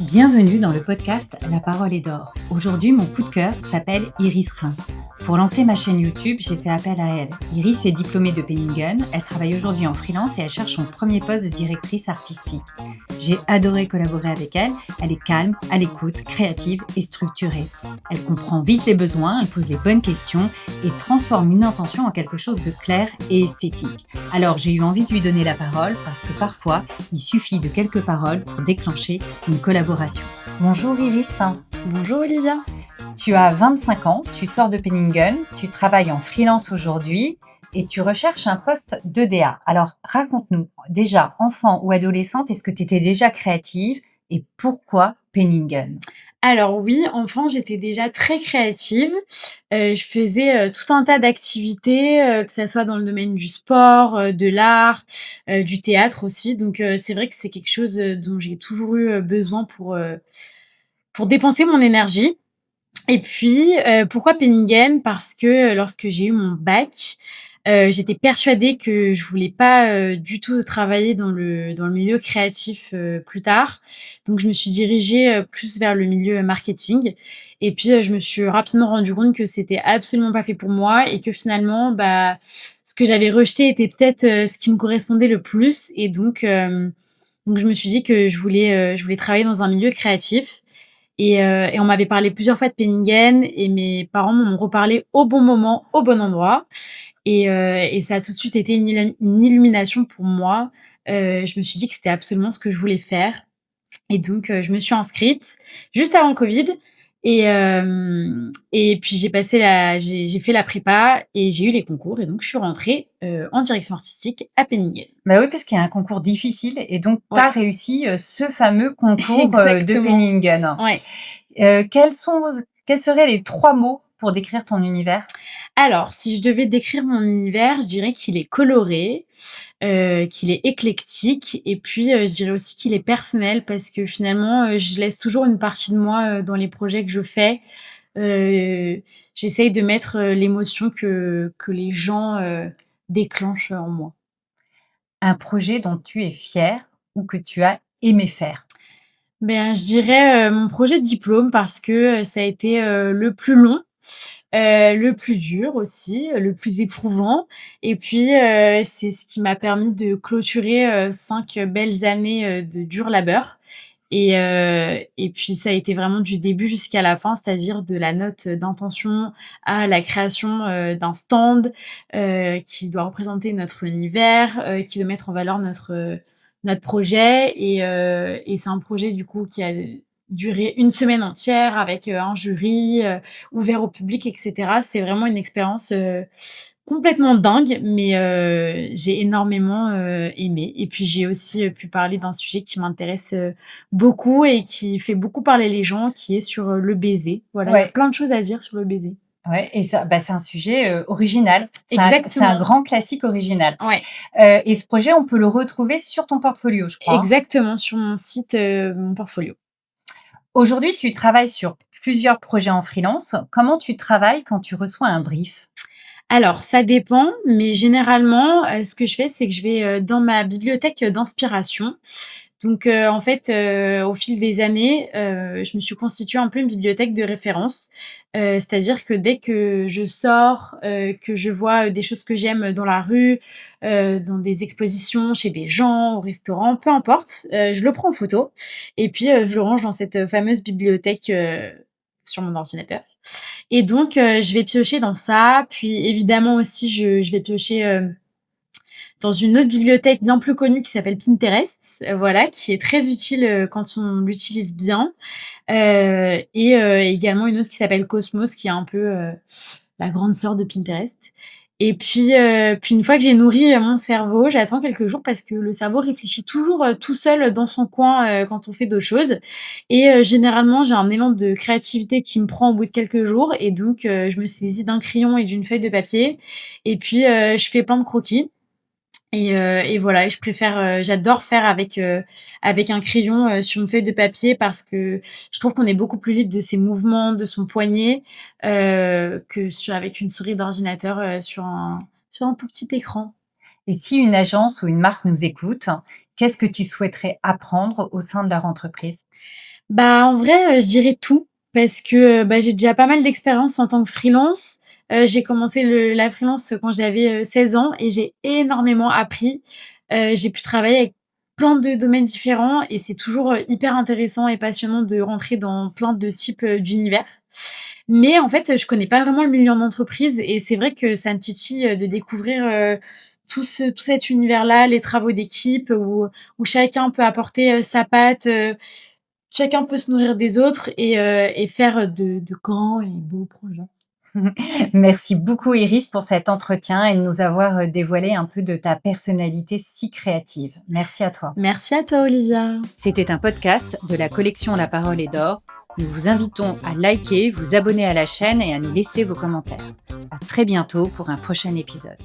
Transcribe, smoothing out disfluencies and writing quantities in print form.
Bienvenue dans le podcast La parole est d'or. Aujourd'hui, mon coup de cœur s'appelle Iris Rhin. Pour lancer ma chaîne YouTube, j'ai fait appel à elle. Iris est diplômée de Penningen, elle travaille aujourd'hui en freelance et elle cherche son premier poste de directrice artistique. J'ai adoré collaborer avec elle, elle est calme, à l'écoute, créative et structurée. Elle comprend vite les besoins, elle pose les bonnes questions et transforme une intention en quelque chose de clair et esthétique. Alors j'ai eu envie de lui donner la parole parce que parfois, il suffit de quelques paroles pour déclencher une collaboration. Bonjour Iris. Bonjour Olivia. Tu as 25 ans, tu sors de Penningen, tu travailles en freelance aujourd'hui et tu recherches un poste d'EDA. Alors raconte-nous, déjà enfant ou adolescente, est-ce que tu étais déjà créative et pourquoi Penningen? Alors oui, enfant, j'étais déjà très créative. Je faisais tout un tas d'activités, que ça soit dans le domaine du sport, de l'art, du théâtre aussi. Donc c'est vrai que c'est quelque chose dont j'ai toujours eu besoin pour dépenser mon énergie. Et puis, pourquoi Penningen? Parce que lorsque j'ai eu mon bac, j'étais persuadée que je voulais pas, du tout travailler dans le milieu créatif, plus tard. Donc je me suis dirigée, plus vers le milieu marketing et puis, je me suis rapidement rendue compte que c'était absolument pas fait pour moi et que finalement, bah, ce que j'avais rejeté était peut-être, ce qui me correspondait le plus et donc je me suis dit que je voulais travailler dans un milieu créatif et on m'avait parlé plusieurs fois de Penningen et mes parents m'en ont reparlé au bon moment, au bon endroit et ça a tout de suite été une illumination pour moi. Je me suis dit que c'était absolument ce que je voulais faire et donc je me suis inscrite juste avant le covid et puis j'ai fait la prépa et j'ai eu les concours et donc je suis rentrée, en direction artistique à Penningen. Bah oui, parce qu'il y a un concours difficile et donc tu as Ouais, réussi ce fameux concours de exactement. Penningen. Ouais. Quels seraient les 3 mots pour décrire ton univers? Alors, si je devais décrire mon univers, je dirais qu'il est coloré, qu'il est éclectique et puis, je dirais aussi qu'il est personnel parce que finalement, je laisse toujours une partie de moi, dans les projets que je fais. Heu, J'essaye de mettre, l'émotion que les gens, déclenchent en moi. Un projet dont tu es fière ou que tu as aimé faire? Ben, je dirais, mon projet de diplôme parce que, ça a été, le plus long, le plus dur aussi, le plus éprouvant et puis, c'est ce qui m'a permis de clôturer, 5 belles années, de dur labeur et puis ça a été vraiment du début jusqu'à la fin, c'est-à-dire de la note d'intention à la création, d'un stand, qui doit représenter notre univers, qui doit mettre en valeur notre projet et c'est un projet du coup qui a duré une semaine entière avec, un jury, ouvert au public et cetera. C'est vraiment une expérience, complètement dingue, mais j'ai énormément, aimé et puis j'ai aussi, pu parler d'un sujet qui m'intéresse, beaucoup et qui fait beaucoup parler les gens, qui est sur, le baiser. Voilà, il y a Ouais, plein de choses à dire sur le baiser. ouais et ça, bah, c'est un sujet, original. C'est un Exactement, grand classique original, ouais, et ce projet, on peut le retrouver sur ton portfolio, je crois, hein? exactement sur mon site, mon portfolio. Aujourd'hui, tu travailles sur plusieurs projets en freelance. Comment tu travailles quand tu reçois un brief? Alors ça dépend, mais généralement, ce que je fais, c'est que je vais, dans ma bibliothèque, d'inspiration. Donc en fait, au fil des années, je me suis constituée un peu une bibliothèque de référence. C'est-à-dire que dès que je sors, que je vois, des choses que j'aime dans la rue, dans des expositions, chez des gens, au restaurant, peu importe, je le prends en photo et puis, je le range dans cette, fameuse bibliothèque, sur mon ordinateur et donc je vais piocher dans ça. Puis évidemment aussi je vais piocher, dans une autre bibliothèque bien plus connue qui s'appelle Pinterest, voilà, qui est très utile, quand on l'utilise bien, et également une autre qui s'appelle Cosmos qui est un peu, la grande sœur de Pinterest et puis une fois que j'ai nourri, mon cerveau, j'attends quelques jours parce que le cerveau réfléchit toujours, tout seul dans son coin, quand on fait d'autres choses et généralement, j'ai un élan de créativité qui me prend au bout de quelques jours et donc je me saisis d'un crayon et d'une feuille de papier et puis, je fais plein de croquis et voilà et j'adore faire avec un crayon, sur une feuille de papier parce que je trouve qu'on est beaucoup plus libre de ses mouvements, de son poignet, avec une souris d'ordinateur, sur un tout petit écran. Et si une agence ou une marque nous écoute, qu'est-ce que tu souhaiterais apprendre au sein de leur entreprise? En vrai, je dirais tout parce que, j'ai déjà pas mal d'expérience en tant que freelance. J'ai commencé la freelance quand j'avais, 16 ans et j'ai énormément appris. J'ai pu travailler avec plein de domaines différents et c'est toujours, hyper intéressant et passionnant de rentrer dans plein de types, d'univers. Mais en fait, je connais pas vraiment le milieu en entreprise et c'est vrai que ça me titille, de découvrir, tout cet univers-là, les travaux d'équipe où chacun peut apporter, sa patte, chacun peut se nourrir des autres et faire de grands et beaux projets. Merci beaucoup Iris pour cet entretien et de nous avoir dévoilé un peu de ta personnalité si créative. Merci à toi. Merci à toi, Olivia. C'était un podcast de la collection La Parole est d'or. Nous vous invitons à liker, vous abonner à la chaîne et à nous laisser vos commentaires. À très bientôt pour un prochain épisode.